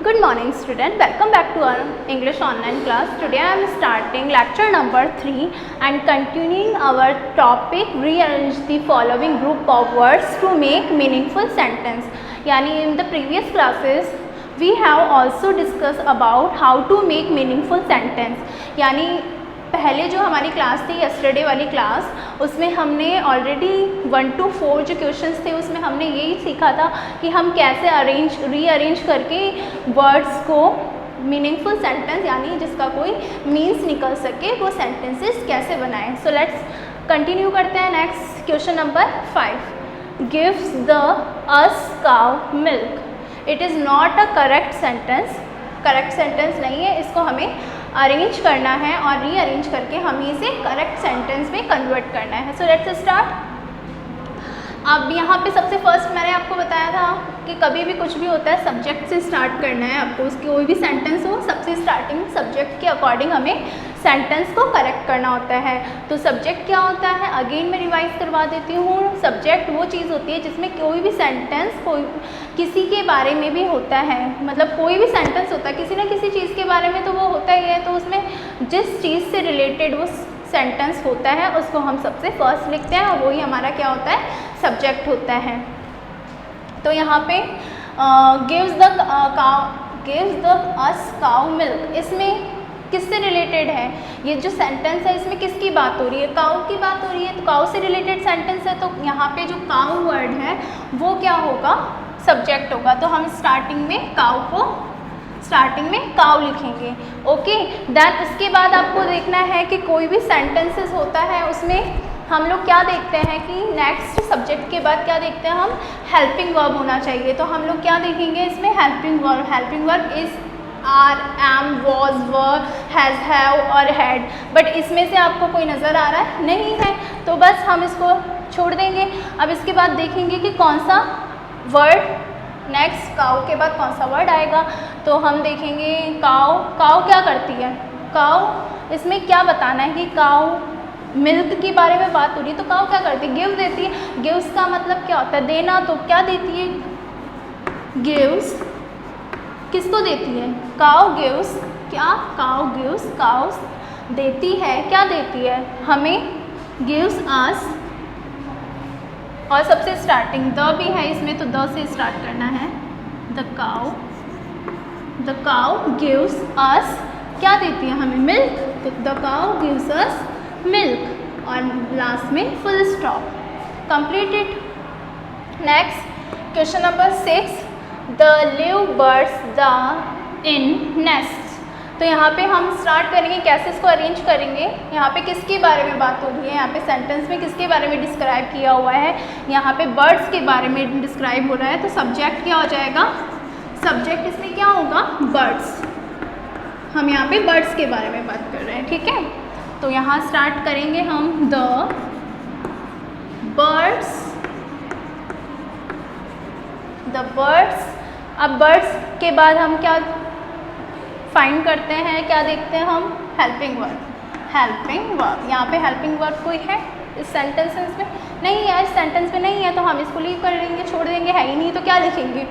Good morning student, welcome back to our English online class. Today I am starting lecture number 3 and continuing our topic rearrange the following group of words to make meaningful sentence. Yani in the previous classes we have also discussed about how to make meaningful sentence. Yani पहले जो हमारी class थी yesterday वाली class, उसमें हमने already 1 to 4 जो questions थे उसमें हमने यही सीखा था कि हम कैसे रीअरेंज करके वर्ड्स को मीनिंगफुल सेंटेंस यानी जिसका कोई मीन्स निकल सके वो सेंटेंसेस कैसे बनाएं. सो लेट्स कंटिन्यू करते हैं. Next question number 5. Gives the us cow milk. It is not a correct sentence. Correct sentence नहीं है, इसको हमें अरेंज करना है और रीअरेंज करके हमें इसे करेक्ट सेंटेंस में कन्वर्ट करना है. So let's start. अब यहाँ पे सबसे फर्स्ट मैंने आपको बताया था कि कभी भी कुछ भी होता है सब्जेक्ट से स्टार्ट करना है आपको. उसकी कोई भी सेंटेंस हो सबसे स्टार्टिंग सब्जेक्ट के अकॉर्डिंग हमें सेंटेंस को करेक्ट करना होता है. तो सब्जेक्ट क्या होता है, अगेन मैं रिवाइज करवा देती हूँ. सब्जेक्ट वो चीज़ होती है जिसमें कोई भी सेंटेंस कोई किसी के बारे में भी होता है. मतलब कोई भी सेंटेंस होता है किसी न किसी चीज़ के बारे में तो वो होता ही है. तो उसमें जिस चीज़ से रिलेटेड वो सेंटेंस होता है उसको हम सबसे फर्स्ट लिखते हैं और वही हमारा क्या होता है, सब्जेक्ट होता है. तो यहाँ पे gives the us cow milk, इसमें किससे रिलेटेड है ये जो सेंटेंस है, इसमें किसकी बात हो रही है, काउ की बात हो रही है. तो काउ से रिलेटेड सेंटेंस है तो यहाँ पे जो काउ वर्ड है वो क्या होगा, सब्जेक्ट होगा. तो हम स्टार्टिंग में काउ लिखेंगे. ओके, देन उसके बाद आपको देखना है कि कोई भी सेंटेंसेस होता है उसमें हम लोग क्या देखते हैं कि नेक्स्ट सब्जेक्ट के बाद क्या देखते हैं हम, हेल्पिंग वर्ब होना चाहिए. तो हम लोग क्या देखेंगे इसमें, helping verb. Helping verb is are, am, was, were, has, have और हैड. बट इसमें से आपको कोई नज़र आ रहा है नहीं है तो बस हम इसको छोड़ देंगे. अब इसके बाद देखेंगे कि कौन सा वर्ड नेक्स्ट काउ के बाद कौन सा वर्ड आएगा. तो हम देखेंगे काउ क्या करती है. काउ इसमें क्या बताना है कि काउ मिल्क के बारे में बात हो रही है. तो काउ क्या करती है, गिव देती है. गिव्स का मतलब क्या होता है, देना. तो क्या देती है, गिव्स. किसको देती है, काउ गिव्स. क्या, काउ गिव्स, काउस देती है. क्या देती है हमें, गिव्स अस. और सबसे स्टार्टिंग द भी है इसमें तो द से स्टार्ट करना है. द काउ गिव्स अस क्या देती है हमें, मिल्क. तो the cow gives us milk और लास्ट में full stop. Completed. Next question number 6. The live birds the in nest. तो यहाँ पे हम स्टार्ट करेंगे कैसे इसको अरेंज करेंगे. यहाँ पे किसके बारे में बात हो रही है, यहाँ पे सेंटेंस में किसके बारे में डिस्क्राइब किया हुआ है, यहाँ पे बर्ड्स के बारे में डिस्क्राइब हो रहा है. तो सब्जेक्ट क्या हो जाएगा, सब्जेक्ट इसमें क्या होगा, बर्ड्स. हम यहाँ पे बर्ड्स के बारे में बात कर रहे हैं. ठीक है, तो यहाँ स्टार्ट करेंगे हम द बर्ड्स. अब बर्ड्स के बाद हम क्या फाइंड करते हैं, क्या देखते हैं हम, हेल्पिंग वर्ब. यहाँ पे हेल्पिंग वर्ब कोई है इस सेंटेंसेस में नहीं है. इस सेंटेंस में नहीं है तो हम इसको लीव कर देंगे, छोड़ देंगे. है ही नहीं तो क्या लिखेंगे.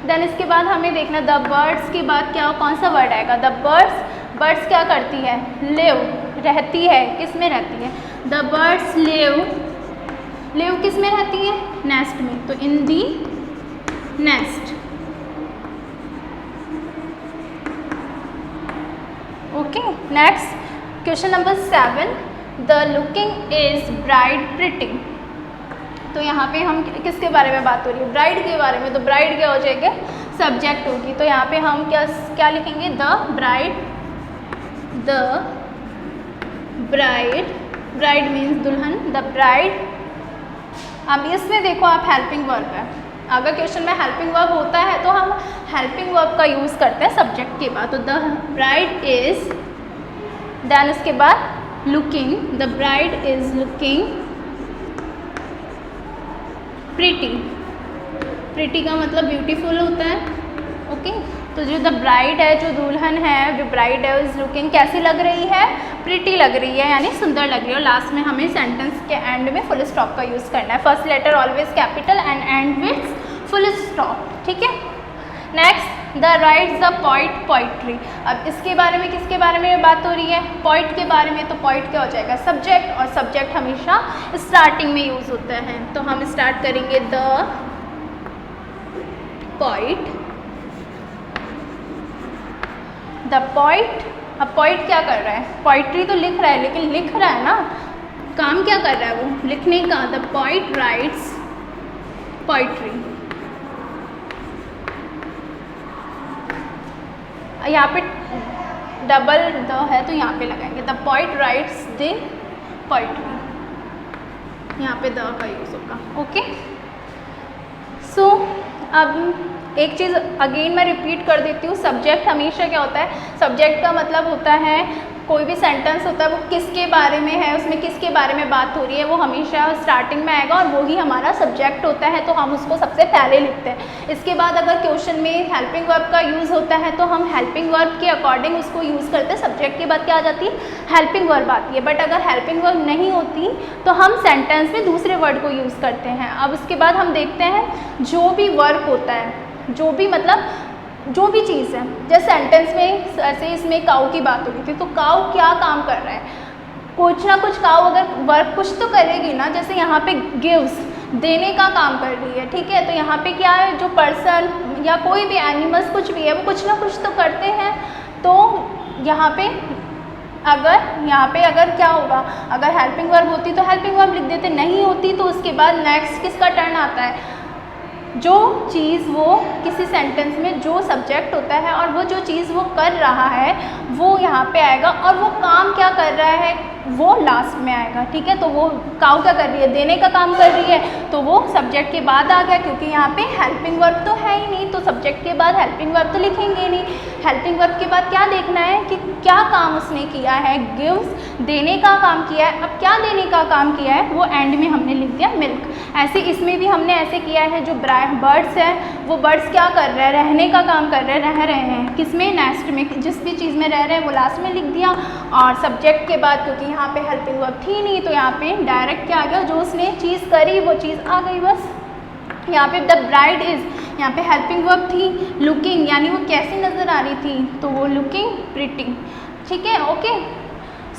देन इसके बाद हमें देखना द बर्ड्स के बाद क्या कौन सा वर्ड आएगा. द बर्ड्स क्या करती है, लिव रहती है. किस में रहती है, द बर्ड्स लिव किस में रहती है, नेस्ट में. तो in the nest. Okay, next question number 7. The looking is bride pretty. तो यहाँ पे हम किसके बारे में बात हो रही है, ब्राइड के बारे में. तो ब्राइड क्या हो जाएगा, सब्जेक्ट होगी. तो यहाँ पे हम क्या लिखेंगे, द ब्राइड मीन्स दुल्हन, द ब्राइड. अब इसमें देखो आप हेल्पिंग वर्ब है. अगर क्वेश्चन में हेल्पिंग वर्ब होता है तो हम हेल्पिंग वर्ब का यूज़ करते हैं सब्जेक्ट के बाद. तो द ब्राइड इज़, देन उसके बाद looking, the bride is looking pretty का मतलब ब्यूटीफुल होता है. ओके, तो जो द ब्राइड है, जो दुल्हन है, जो ब्राइड है, इज़ लुकिंग कैसी लग रही है, प्रिटी लग रही है यानी सुंदर लग रही है. और लास्ट में हमें सेंटेंस के एंड में फुल स्टॉप का यूज़ करना है. First letter always capital and end with full stop. ठीक है. Next the writes the poet poetry. अब इसके बारे में किसके बारे में बात हो रही है? पोइट के बारे में। तो पोइट क्या हो जाएगा? सब्जेक्ट, और सब्जेक्ट हमेशा स्टार्टिंग में यूज़ होता है। तो हम स्टार्ट करेंगे द पोइट। द पोइट, अब पोइट क्या कर रहा है? पोइट्री तो लिख रहा है, लेकिन लिख रहा है ना, काम क्या कर रहा है वो? लिखने का। The poet rights poetry. यहाँ पे डबल द है तो यहाँ पे लगाएंगे the poet rights the poetry, यहाँ पे द का यूज़ होगा। ओके, सो अब एक चीज़ अगेन मैं रिपीट कर देती हूँ, सब्जेक्ट हमेशा क्या होता है? सब्जेक्ट का मतलब होता है कोई भी सेंटेंस होता है वो किसके बारे में है, उसमें किसके बारे में बात हो रही है, वो हमेशा स्टार्टिंग में आएगा और वो ही हमारा सब्जेक्ट होता है, तो हम उसको सबसे पहले लिखते हैं। इसके बाद अगर क्वेश्चन में हेल्पिंग वर्ब का यूज़ होता है तो हम हेल्पिंग वर्ब के अकॉर्डिंग उसको यूज़ करते हैं। सब्जेक्ट के बाद क्या आ जाती है? हेल्पिंग वर्ब आती है। बट अगर हेल्पिंग वर्ब नहीं होती तो हम सेंटेंस में दूसरे वर्ड को यूज़ करते हैं। अब उसके बाद हम देखते हैं जो भी वर्क होता है, जो भी मतलब जो भी चीज़ है, जैसे सेंटेंस में ऐसे इसमें काऊ की बात हो रही थी, तो काऊ क्या काम कर रहा है? कुछ ना कुछ काऊ अगर वर्क कुछ तो करेगी ना। जैसे यहाँ पे गिव्स, देने का काम कर रही है, ठीक है। तो यहाँ पे क्या है? जो पर्सन या कोई भी एनिमल्स कुछ भी है वो कुछ ना कुछ तो करते हैं। तो यहाँ पे अगर क्या होगा? अगर हेल्पिंग वर्ब होती तो हेल्पिंग वर्ब लिख देते, नहीं होती तो उसके बाद नेक्स्ट किसका टर्न आता है? जो चीज़ वो किसी सेंटेंस में जो सब्जेक्ट होता है और वो जो चीज़ वो कर रहा है वो यहाँ पे आएगा, और वो काम क्या कर रहा है वो लास्ट में आएगा, ठीक है। तो वो काऊ क्या कर रही है? देने का काम कर रही है, तो वो सब्जेक्ट के बाद आ गया, क्योंकि यहाँ पे हेल्पिंग वर्ब तो है ही नहीं, तो सब्जेक्ट के बाद हेल्पिंग वर्ब तो लिखेंगे नहीं। हेल्पिंग वर्ब के बाद क्या देखना है कि क्या काम उसने किया है? गिव्स, देने का काम किया है। अब क्या देने का काम किया है वो एंड में हमने लिख दिया मिल्क। ऐसे इसमें भी हमने ऐसे किया है, जो बर्ड्स हैं वो बर्ड्स क्या कर रहे हैं? रहने का काम कर रहे हैं, रह रहे हैं किसमें? नेस्ट में। जिस भी चीज़ में रह रहे हैं वो लास्ट में लिख दिया। और सब्जेक्ट के बाद क्योंकि यहाँ पे हेल्पिंग वर्ब थी नहीं तो यहाँ पे डायरेक्ट क्या आ गया? जो उसने चीज़ करी वो चीज़ आ गई बस। यहाँ पे द ब्राइड इज़, यहाँ पे हेल्पिंग वर्ब थी। लुकिंग यानी वो कैसी नज़र आ रही थी? तो वो लुकिंग प्रिटी, ठीक है। Okay,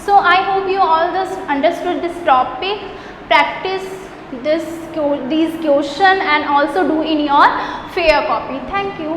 so I hope you all this understood this topic. Practice these question and also do in your fair copy. Thank you.